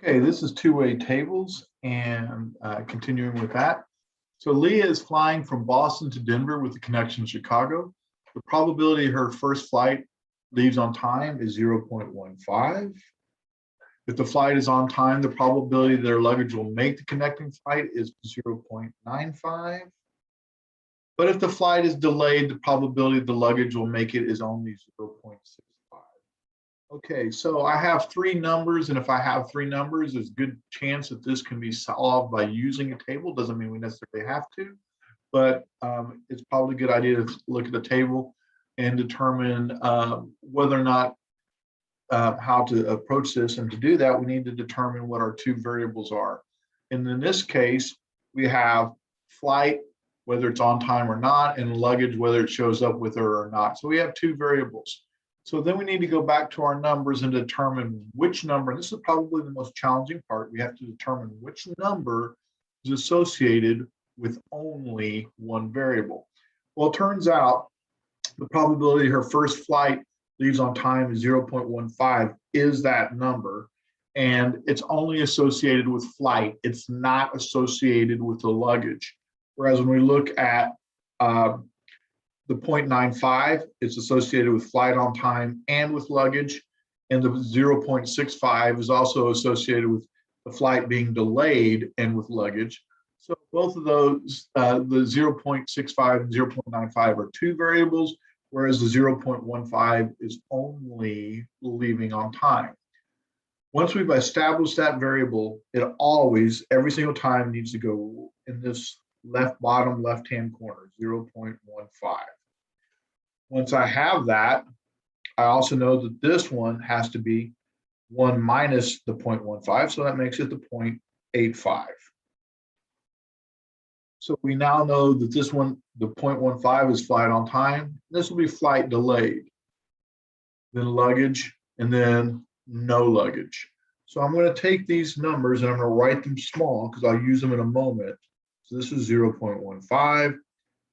Okay, this is two-way tables and continuing with that. So Leah is flying from Boston to Denver with a connection to Chicago. The probability her first flight leaves on time is 0.15. If the flight is on time, the probability their luggage will make the connecting flight is 0.95. But if the flight is delayed, the probability the luggage will make it is only 0.65. Okay, so I have three numbers, and if I have three numbers, there's a good chance that this can be solved by using a table. Doesn't mean we necessarily have to, but it's probably a good idea to look at the table and determine whether or not how to approach this. And to do that, we need to determine what our two variables are. And in this case, we have flight, whether it's on time or not, and luggage, whether it shows up with her or not. So we have two variables. So then we need to go back to our numbers and determine which number, and this is probably the most challenging part. We have to determine which number is associated with only one variable. Well, it turns out the probability her first flight leaves on time is 0.15 is that number, and it's only associated with flight. It's not associated with the luggage. Whereas when we look at the 0.95 is associated with flight on time and with luggage, and the 0.65 is also associated with the flight being delayed and with luggage. So both of those, the 0.65 and 0.95 are two variables, whereas the 0.15 is only leaving on time. Once we've established that variable, it always, every single time, needs to go in this bottom left-hand corner, 0.15. Once I have that, I also know that this one has to be 1 minus the 0.15, so that makes it the 0.85. So we now know that this one, the 0.15 is flight on time. This will be flight delayed, then luggage, and then no luggage. So I'm going to take these numbers and I'm going to write them small because I'll use them in a moment. So this is 0.15,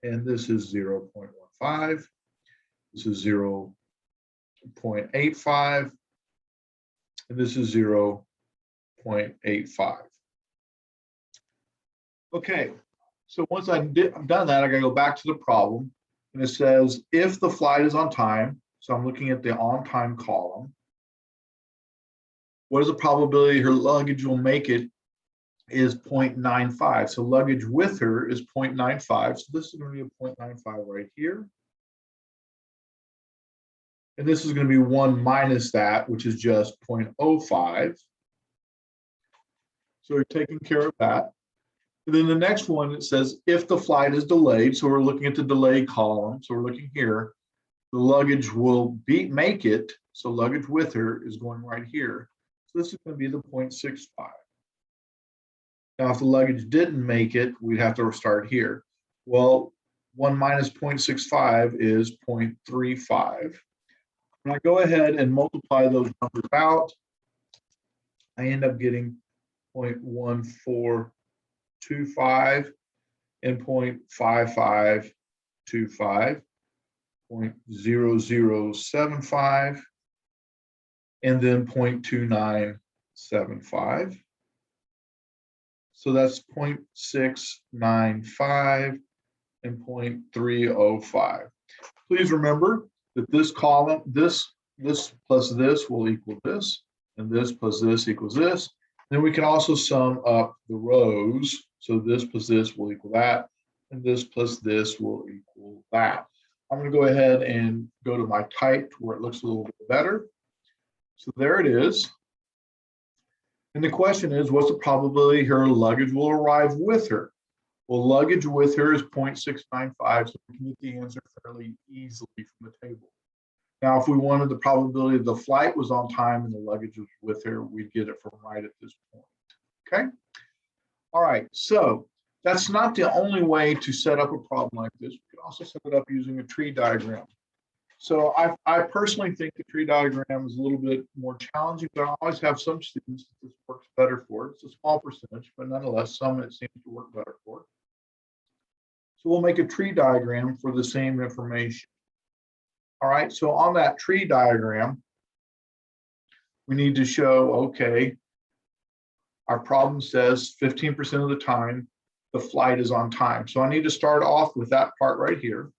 and this is 0.15. This is 0.85, and this is 0.85. Okay, so once I've done that, I gotta go back to the problem, and it says if the flight is on time, so I'm looking at the on time column, what is the probability her luggage will make it is 0.95. So luggage with her is 0.95, so this is gonna be a 0.95 right here. And this is going to be 1 minus that, which is just 0.05. So we're taking care of that. And then the next one, it says if the flight is delayed, so we're looking at the delay column. So we're looking here, the luggage will make it. So luggage with her is going right here. So this is going to be the 0.65. Now, if the luggage didn't make it, we'd have to start here. Well, 1 minus 0.65 is 0.35. When I go ahead and multiply those numbers out, I end up getting 0.1425 and 0.5525, 0.0075, and then 0.2975. So that's 0.695 and 0.305. Please remember that this column, this plus this will equal this, and this plus this equals this. Then we can also sum up the rows. So this plus this will equal that, and this plus this will equal that. I'm going to go ahead and go to my type where it looks a little bit better. So there it is. And the question is, what's the probability her luggage will arrive with her? Well, luggage with her is 0.695, so we can get the answer fairly easily from the table. Now, if we wanted the probability the flight was on time and the luggage was with her, we'd get it from right at this point. Okay? All right, so that's not the only way to set up a problem like this. We can also set it up using a tree diagram. So I personally think the tree diagram is a little bit more challenging, but I always have some students that this works better for. It's a small percentage, but nonetheless, some it seems to work better for. So we'll make a tree diagram for the same information. All right, so on that tree diagram, we need to show, okay, Our problem says 15% of the time, the flight is on time. So I need to start off with that part right here.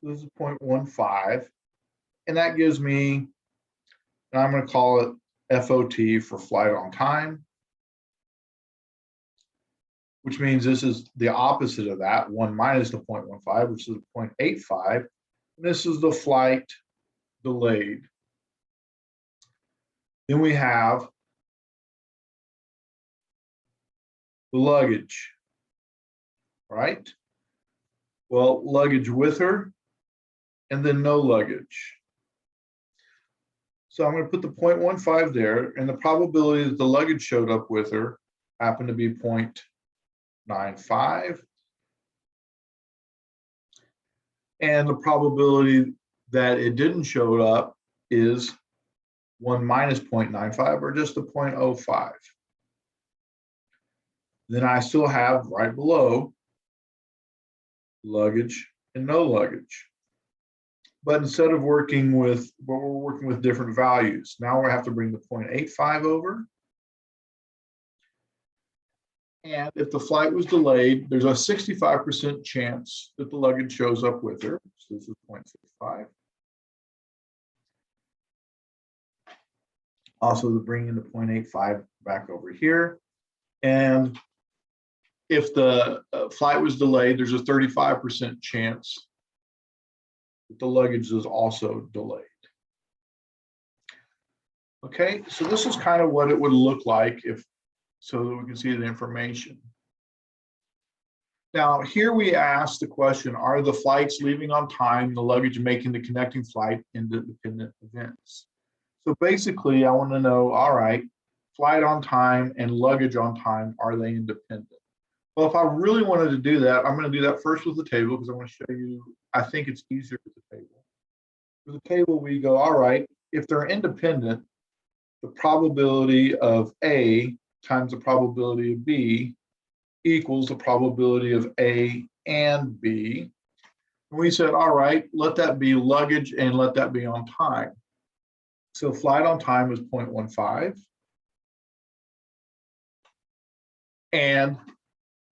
This is 0.15, and that gives me, and I'm going to call it FOT for flight on time, which means this is the opposite of that, 1 minus the 0.15, which is 0.85. This is the flight delayed. Then we have the luggage, right? Well, luggage with her, and then no luggage. So I'm going to put the 0.15 there, and the probability that the luggage showed up with her happened to be 0.95. And the probability that it didn't show up is 1 minus 0.95, or just a 0.05. Then I still have right below luggage and no luggage. But instead of working with, we're working with different values. Now we have to bring the 0.85 over. And if the flight was delayed, there's a 65% chance that the luggage shows up with her. So this is 0.65. Also, bringing the 0.85 back over here. And if the flight was delayed, there's a 35% chance that the luggage is also delayed. Okay, so this is kind of what it would look like if, so that we can see the information. Now, here we ask the question, are the flights leaving on time, the luggage making the connecting flight independent events? So basically, I want to know, all right, flight on time and luggage on time, are they independent? Well, if I really wanted to do that, I'm going to do that first with the table, because I want to show you, I think it's easier with the table. With the table, we go, all right, if they're independent, the probability of A times the probability of B equals the probability of A and B. And we said, all right, let that be luggage and let that be on time. So flight on time is 0.15. And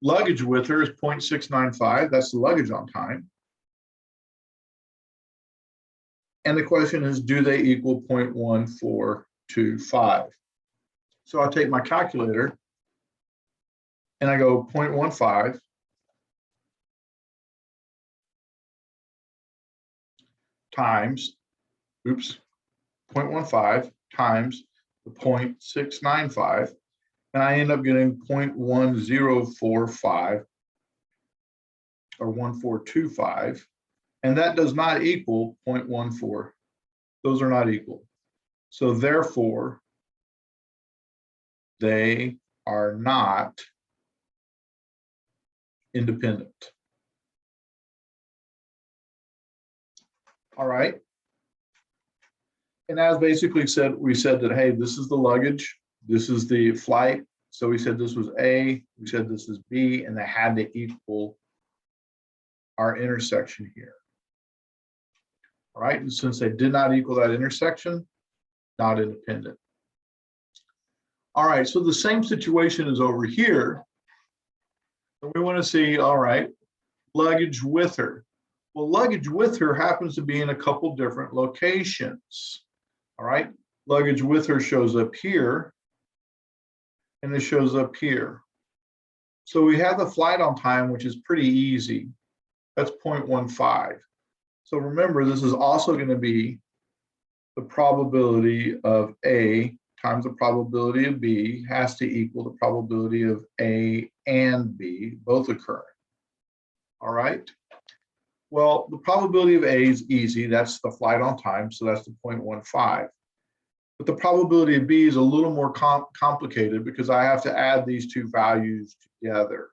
luggage with her is 0.695. That's the luggage on time. And the question is, do they equal 0.1425? So I take my calculator and I go 0.15 times, 0.15 times the 0.695, and I end up getting 0.1045 or 1425, and that does not equal 0.14. Those are not equal. So therefore, they are not independent. All right. And as basically said, we said that, hey, this is the luggage, this is the flight. So we said this was A, we said this is B, and they had to equal our intersection here. All right, and since they did not equal that intersection, not independent. All right, so the same situation is over here. And we want to see, all right, luggage with her. Well, luggage with her happens to be in a couple different locations. All right, luggage with her shows up here, and it shows up here. So we have the flight on time, which is pretty easy. That's 0.15. So remember, this is also going to be the probability of A times the probability of B has to equal the probability of A and B, both occurring. All right. Well, the probability of A is easy. That's the flight on time, so that's the 0.15. But the probability of B is a little more complicated because I have to add these two values together.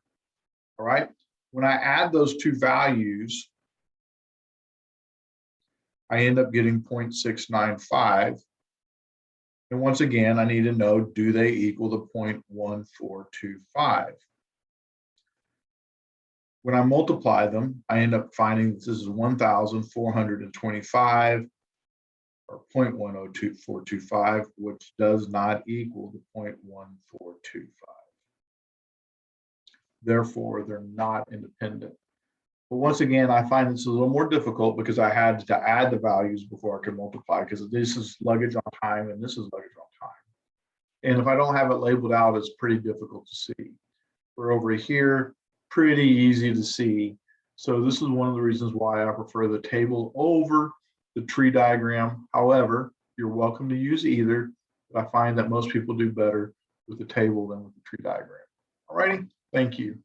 All right. When I add those two values, I end up getting 0.695. And once again, I need to know, do they equal the 0.1425? When I multiply them, I end up finding this is 1,425, or 0.102425, which does not equal the 0.1425. Therefore, they're not independent. But once again, I find this a little more difficult because I had to add the values before I could multiply, because this is luggage on time and this is luggage on time. And if I don't have it labeled out, it's pretty difficult to see. For over here, pretty easy to see. So this is one of the reasons why I prefer the table over the tree diagram. However, you're welcome to use either, but I find that most people do better with the table than with the tree diagram. All righty, thank you.